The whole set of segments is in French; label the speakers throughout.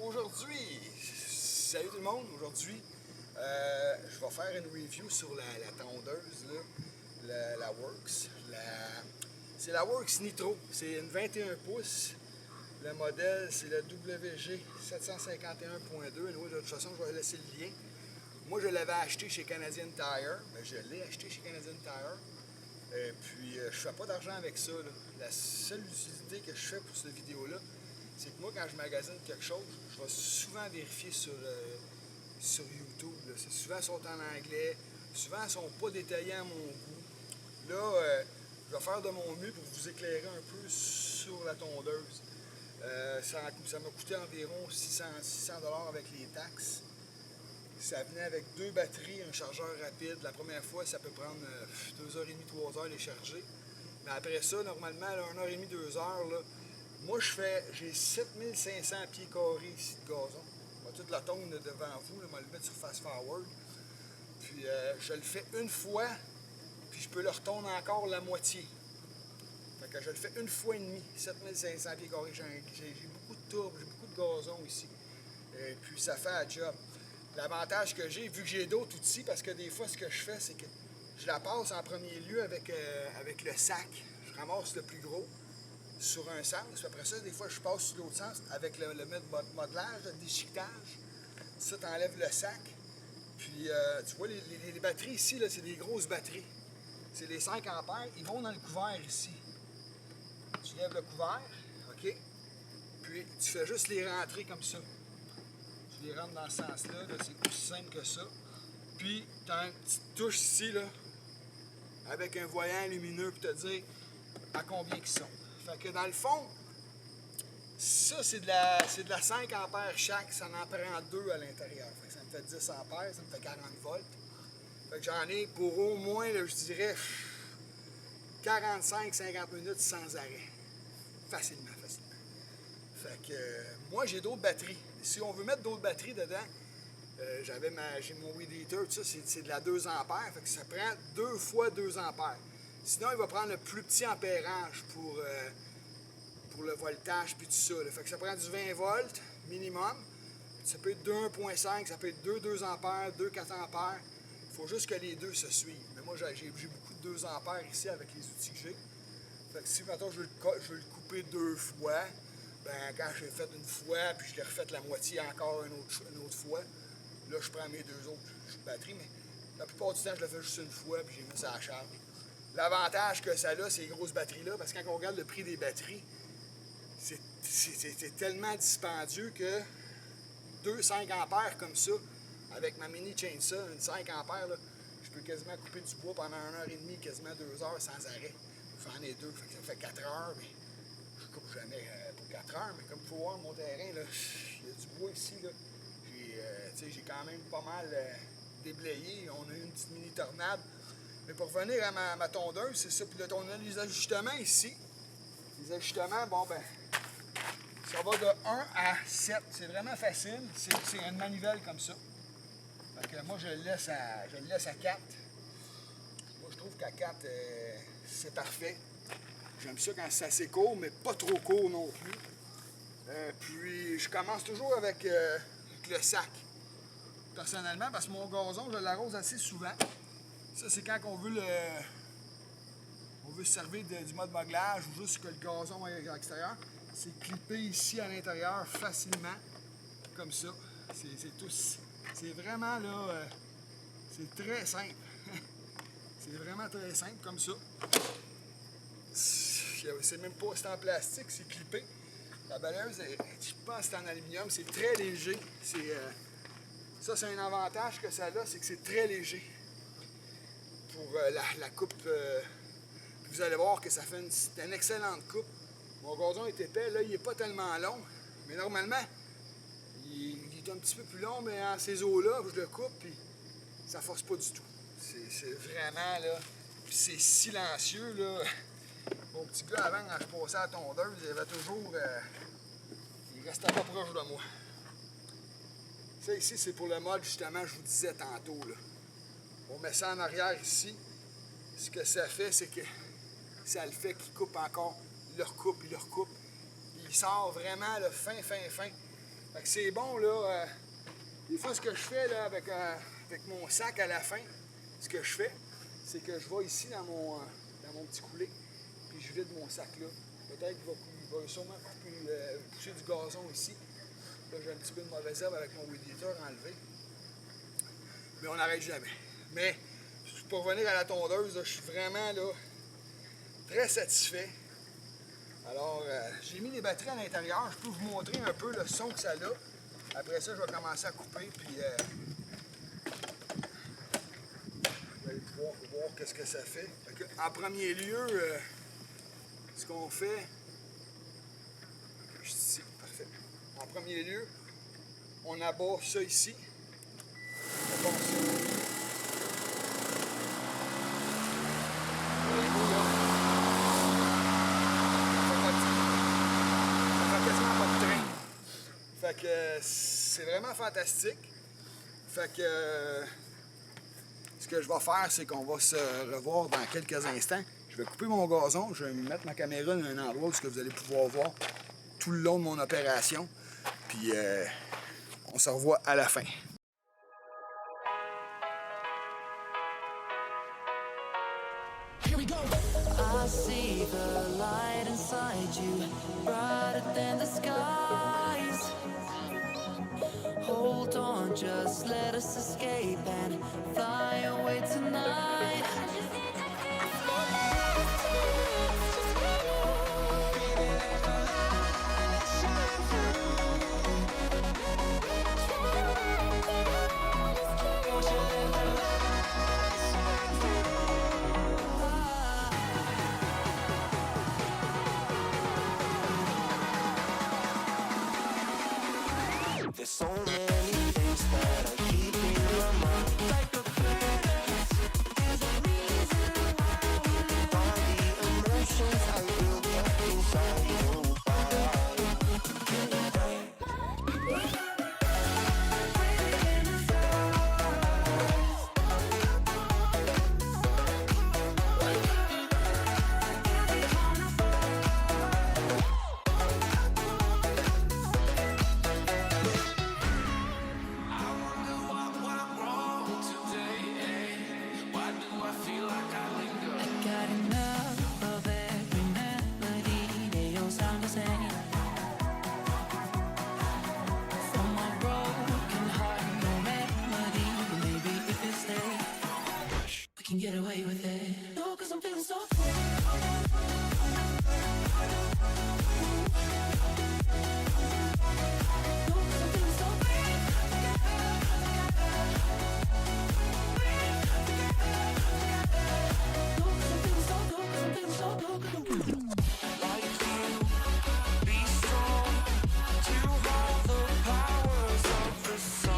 Speaker 1: Aujourd'hui, salut tout le monde, aujourd'hui je vais faire une review sur la tondeuse, là, la Works. C'est la Works Nitro, c'est une 21 pouces. Le modèle c'est le WG 751.2. De toute façon, je vais laisser le lien. Moi, je l'avais acheté chez Canadian Tire, mais je l'ai acheté chez Canadian Tire. Puis, je fais pas d'argent avec ça, là. La seule utilité que je fais pour cette vidéo-là, c'est que moi, quand je magasine quelque chose, je vais souvent vérifier sur YouTube. C'est souvent ils sont en anglais, souvent ils sont pas détaillés à mon goût. Là, je vais faire de mon mieux pour vous éclairer un peu sur la tondeuse. Ça m'a coûté environ 600 $ avec les taxes. Ça venait avec 2 batteries, un chargeur rapide. La première fois, ça peut prendre 2h30, 3h les charger. Mais après ça, normalement, 1h30, 2h, là, moi, j'ai 7500 pieds carrés ici de gazon. On va toute la tonde devant vous, là, on va le mettre sur fast forward. Puis, je le fais une fois, puis je peux le retourner encore la moitié. Fait que je le fais une fois et demie, 7500 pieds carrés. J'ai beaucoup de tourbe, j'ai beaucoup de gazon ici. Et puis, ça fait un job. L'avantage que j'ai, vu que j'ai d'autres outils, parce que des fois, ce que je fais, c'est que je la passe en premier lieu avec le sac. Je ramasse le plus gros sur un sens. Puis après ça, des fois, je passe sur l'autre sens avec le modelage, le déchiquetage. Ça, tu enlèves le sac. Puis, tu vois, les batteries ici, là, c'est des grosses batteries. C'est les 5 ampères. Ils vont dans le couvert ici. Tu lèves le couvert, OK? Puis, tu fais juste les rentrer comme ça. Tu les rentres dans ce sens-là, -là, c'est aussi simple que ça. Puis, tu as une petite touche ici, là, avec un voyant lumineux pour te dire à combien ils sont. Fait que dans le fond, ça, c'est de la 5 ampères chaque, ça en prend 2 à l'intérieur. Fait que ça me fait 10 ampères, ça me fait 40 volts. Fait que j'en ai pour au moins, là, je dirais, 45-50 minutes sans arrêt. Facilement. Fait que moi, j'ai d'autres batteries. Si on veut mettre d'autres batteries dedans, j'ai mon weed eater, tout ça, c'est de la 2 ampères. Fait que ça prend 2 fois 2 ampères. Sinon, il va prendre le plus petit ampérage pour le voltage puis tout ça. Là. Fait que ça prend du 20 volts minimum. Ça peut être 2,5, ça peut être 2 ampères, 4 ampères. Il faut juste que les deux se suivent. Mais moi, j'ai beaucoup de 2 ampères ici avec les outils que j'ai. Fait que si maintenant je veux le couper 2 fois, ben quand je l'ai fait une fois, puis je l'ai refait la moitié encore une autre fois, là je prends mes 2 autres batteries, mais la plupart du temps je le fais juste une fois, puis j'ai mis ça à la charge. L'avantage que ça a, ces grosses batteries-là, parce que quand on regarde le prix des batteries, c'est tellement dispendieux que 5 ampères comme ça, avec ma mini chainsaw, une 5 ampères, là, je peux quasiment couper du bois pendant 1h30, quasiment 2 heures sans arrêt. J'en ai 2, ça fait 4 heures, mais je coupe jamais pour 4 heures, mais comme il faut voir mon terrain, là, il y a du bois ici, là. J'ai quand même pas mal déblayé. On a eu une petite mini tornade. Mais pour revenir à ma tondeuse, c'est ça. Puis là, on a les ajustements ici. Les ajustements, bon ben, ça va de 1 à 7. C'est vraiment facile. C'est une manivelle comme ça. Fait que moi, je le laisse à 4. Moi, je trouve qu'à 4, c'est parfait. J'aime ça quand c'est assez court, mais pas trop court non plus. Puis, je commence toujours avec le sac. Personnellement, parce que mon gazon, je l'arrose assez souvent. Ça, c'est quand on veut se servir du mode modelage ou juste que le gazon est à l'extérieur. C'est clippé ici à l'intérieur facilement, comme ça. C'est vraiment là, c'est très simple. C'est vraiment très simple, comme ça. C'est même pas, c'est en plastique, c'est clippé. La balayeuse, je pense que c'est en aluminium, c'est très léger. Ça, c'est un avantage que ça a, c'est que c'est très léger. Pour la coupe, vous allez voir que ça fait une excellente coupe. Mon gazon est épais, là, il n'est pas tellement long, mais normalement, il est un petit peu plus long, mais en ces eaux-là, je le coupe, puis ça ne force pas du tout. C'est vraiment, là, puis c'est silencieux, là. Mon petit gars, avant, quand je passais à la tondeuse, il avait toujours, il restait pas proche de moi. Ça, ici, c'est pour le mode, justement, je vous disais tantôt, là. On met ça en arrière ici. Ce que ça fait, c'est que ça le fait qu'il coupe encore. Il le recoupe. Il sort vraiment le fin. Fait que c'est bon, là. Des fois, ce que je fais, là, avec mon sac à la fin, ce que je fais, c'est que je vais ici dans mon petit coulé, puis je vide mon sac là. Peut-être qu'il va sûrement pousser du gazon ici. Là, j'ai un petit peu de mauvaise herbe avec mon weed eater enlevé. Mais on n'arrête jamais. Mais pour revenir à la tondeuse, là, je suis vraiment là, très satisfait. Alors, j'ai mis les batteries à l'intérieur. Je peux vous montrer un peu le son que ça a. Après ça, je vais commencer à couper, puis vous allez pouvoir voir qu'est-ce que ça fait. En premier lieu, ce qu'on fait... Ici, parfait. En premier lieu, on abat ça ici. On abat ça. Voyez-vous, là? Ça fait quasiment pas de train. Fait que c'est vraiment fantastique. Fait que ce que je vais faire, c'est qu'on va se revoir dans quelques instants. Je vais couper mon gazon, je vais mettre ma caméra dans un endroit où vous allez pouvoir voir tout le long de mon opération. Puis on se revoit à la fin.
Speaker 2: Here we go. I see the light inside you, brighter than the skies. Hold on, just let us escape and fly away tonight. There's so many things that I keep in my mind. Like the past, there's a reason why the emotions I built up inside you. Get away with it. No, 'cause I'm feeling so free. No, 'cause I'm feeling so free. No, 'cause I'm feeling so good, 'cause I'm feeling so good, 'cause I'm feeling like you. Be strong to all the powers of the sun.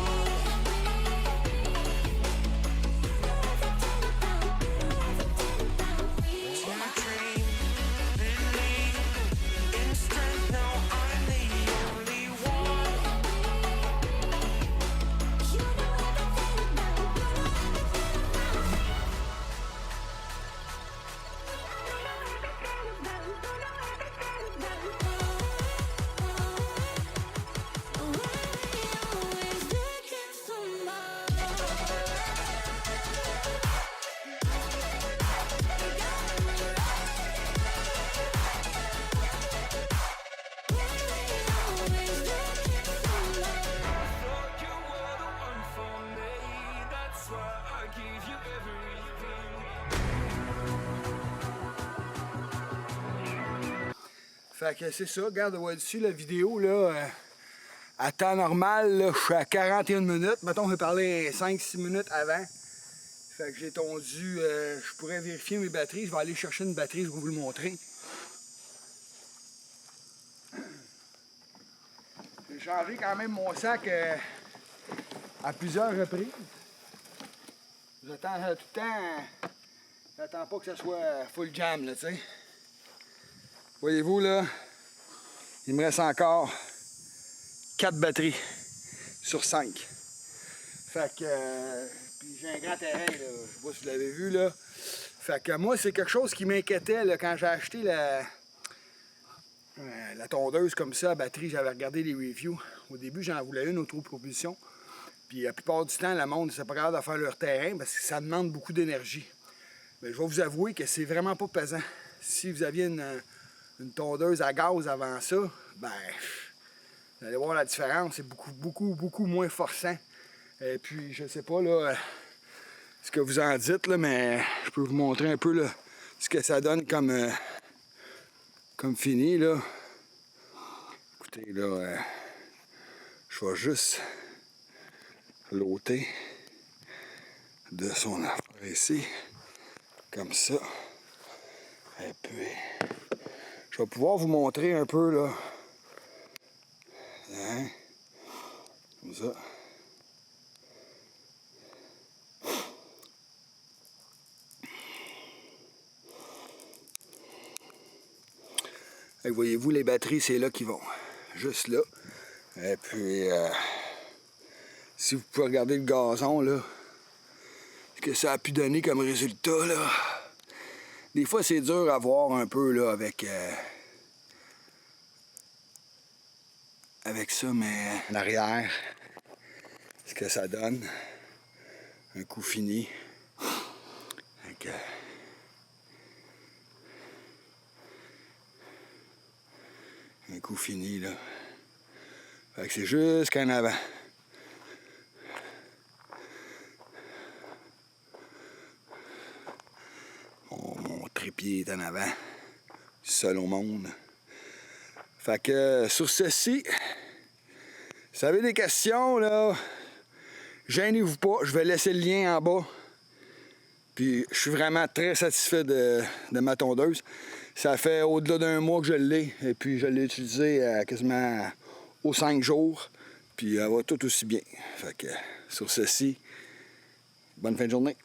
Speaker 1: Fait que c'est ça, regarde dessus la vidéo là, à temps normal, là, je suis à 41 minutes. Mettons, j'ai parlé 5-6 minutes avant. Fait que j'ai tondu, je pourrais vérifier mes batteries. Je vais aller chercher une batterie, je vais vous le montrer. J'ai changé quand même mon sac à plusieurs reprises. J'attends tout le temps, j'attends pas que ça soit full jam, là, tu sais. Voyez-vous, là, il me reste encore 4 batteries sur 5. Fait que, puis j'ai un grand terrain, là, je sais pas si vous l'avez vu, là. Fait que moi, c'est quelque chose qui m'inquiétait, là, quand j'ai acheté la tondeuse comme ça, à batterie, j'avais regardé les reviews. Au début, j'en voulais une autopropulsion. Puis la plupart du temps, le monde, c'est pas capable de faire leur terrain parce que ça demande beaucoup d'énergie. Mais je vais vous avouer que c'est vraiment pas pesant. Si vous aviez une tondeuse à gaz avant ça, ben, vous allez voir la différence. C'est beaucoup moins forçant. Et puis, je sais pas là, ce que vous en dites, là, mais je peux vous montrer un peu là, ce que ça donne comme fini, là. Écoutez, là, je vais juste l'ôter de son affaire ici, comme ça. Et puis, je vais pouvoir vous montrer un peu, là. Hein? Comme ça. Et voyez-vous, les batteries, c'est là qu'ils vont. Juste là. Et puis, si vous pouvez regarder le gazon, là, ce que ça a pu donner comme résultat, là. Des fois, c'est dur à voir un peu, là, avec ça, mais en arrière, ce que ça donne. Un coup fini. Donc, un coup fini, là. Fait que c'est jusqu'en avant. Mon trépied est en avant. Seul au monde. Fait que sur ceci, si vous avez des questions, là, gênez-vous pas. Je vais laisser le lien en bas. Puis je suis vraiment très satisfait de ma tondeuse. Ça fait au-delà d'un mois que je l'ai. Et puis je l'ai utilisé quasiment aux 5 jours. Puis elle va tout aussi bien. Fait que sur ceci, bonne fin de journée.